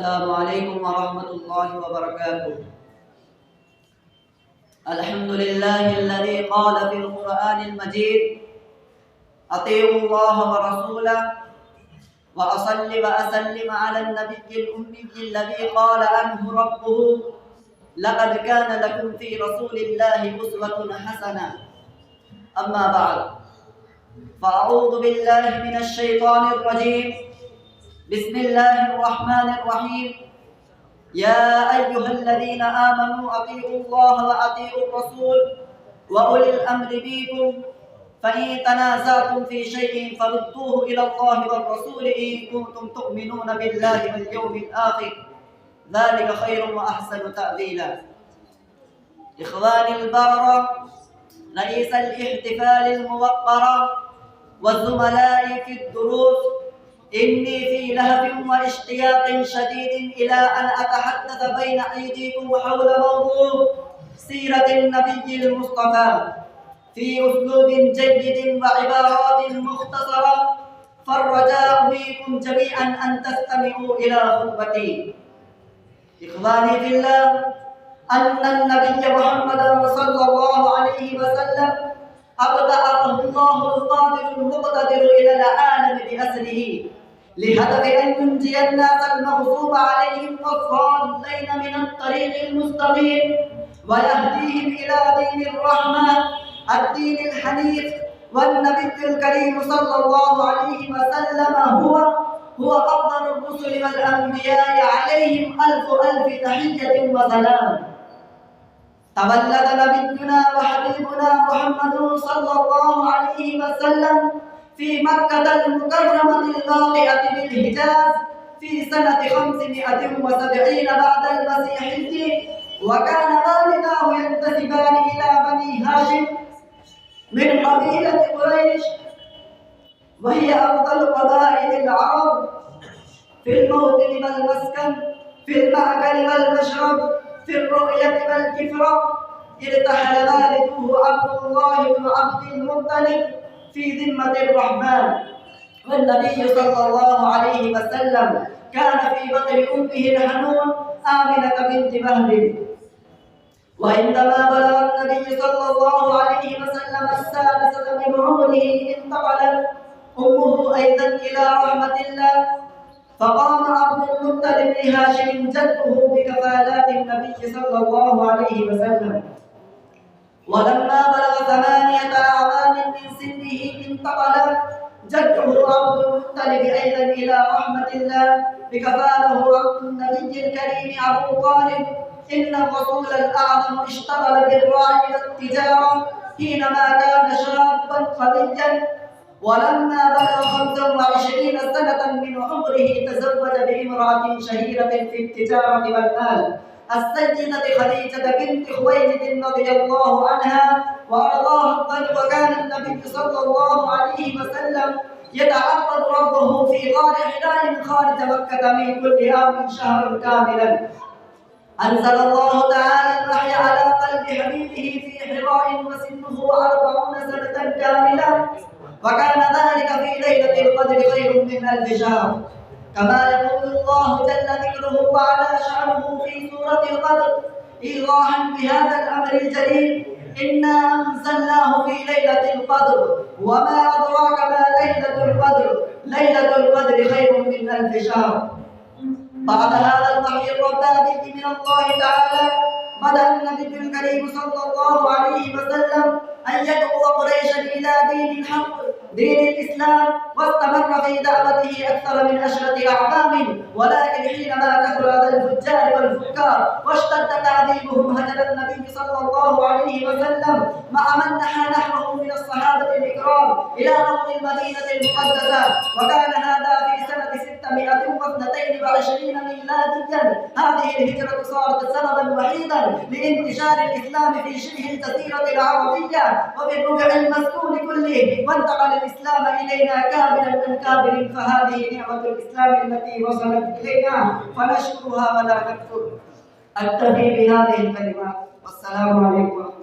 السلام عليكم ورحمة الله وبركاته. الحمد لله الذي قال في القرآن المجيد: أطيعوا الله ورسوله وأصل وأسلم على النبي الأمي الذي قال عنه ربه: لقد كان لكم في رسول الله أسوة حسنة. أما بعد، فأعوذ بالله من الشيطان الرجيم. بسم الله الرحمن الرحيم. يا أيها الذين آمنوا أطيعوا الله وأطيعوا الرسول وأولي الأمر منكم، فإن تنازعتم في شيء فردوه إلى الله والرسول إن كنتم تؤمنون بالله واليوم الآخر، ذلك خير وأحسن تأويلا. إخواني البررة، رئيس الاحتفال الموقرة والزملاء في الدروس، إني في لهف واشتياق شديد إلى أن أتحدث بين أيديكم حول موضوع سيرة النبي المصطفى في أسلوب جيد وعبارات مختصرة، فالرجاء منكم جميعا أن تستمعوا إلى خطبتي. إخواني في الله، أن النبي محمد صلى الله عليه وسلم أبدأه الله القادر المقتدر إلى العالم بأسره، لهدف أن ينجي الناس المغضوب عليهم والضالين من الطريق المستقيم، ويهديهم إلى دين الرحمة الدين الحنيف. والنبي الكريم صلى الله عليه وسلم هو أفضل الرسل والأنبياء، عليهم ألف تحية وسلام. تولد نبينا وحبيبنا محمد صلى الله عليه وسلم في مكة المكرمة الواقعة بالحجاز في سنة 570 بعد المسيحية، وكان والداه ينتسبان إلى بني هاشم من قبيلة قريش، وهي أفضل قبائل العرب في الموطن والمسكن، في المأكل والمشرب، في الرؤية والكفرة. ارتحل والده عبد الله بن عبد المطلب في ذمة الرحمن، والنبي صلى الله عليه وسلم كان في بطن أمه الحنون آمنة بنت وهب. وعندما بلغ النبي صلى الله عليه وسلم السادسة من عمره انتقلت أمه أيضا إلى رحمة الله، فقام عبد المطلب لهاشم جده بكفالات النبي صلى الله عليه وسلم. ولما بلغ 8 أعوام من سنه انتقل جده عبد المطلب أيضا إلى رحمة الله، بكفاله النبي الكريم أبو طالب. إن الرسول الأعظم اشتغل بالراعي والتجارة حينما كان شابا قويا، ولما بلغ 25 سنة من عمره تزوج بامرأة شهيرة في التجارة والمال، السيدة خديجة بنت خويلد رضي الله عنها وأرضاها. وكان النبي صلى الله عليه وسلم يتعبد ربه في غار حراء خارج مكة من كل عام شهرا كاملا. أنزل الله تعالى الوحي على قلب حبيبه في حراء وسنه 40 سنة كاملة، وكان ذلك في ليلة القدر خير من 1000 شهر، كما يقول الله جل ذكره وعلى شأنه في سورة القدر إيضاحا بهذا الأمر الجليل: إنا أنزلناه في ليلة القدر وما أدراك ما ليلة القدر، ليلة القدر خير من 1000 شهر. بعد هذا الوحي الرباني من الله تعالى، بدأ النبي الكريم صلى الله عليه وسلم أن يدعو قريشا إلى دين الحق، دين الإسلام، واستمر في دعوته أكثر من 10 أعوام. ولكن حينما كثر الفجار والفكار واشتد تعذيبهم، هجر النبي صلى الله عليه وسلم مع من نحى نحوه من الصحابة الإكرام إلى أرض المدينة المقدسة، وكان هذا في سنة 622 ميلاديا. هذه الهجرة صارت سببا وحيدا لانتشار الإسلام في شبه الجزيرة العربية وفي الربع المسكون كله، وانتقل الإسلام إلينا كاملا عن كامل. فهذه نعمة الإسلام التي وصلت إلينا، فنشكرها ولا نكفر. أكتفي بهذه الكلمات، والسلام عليكم.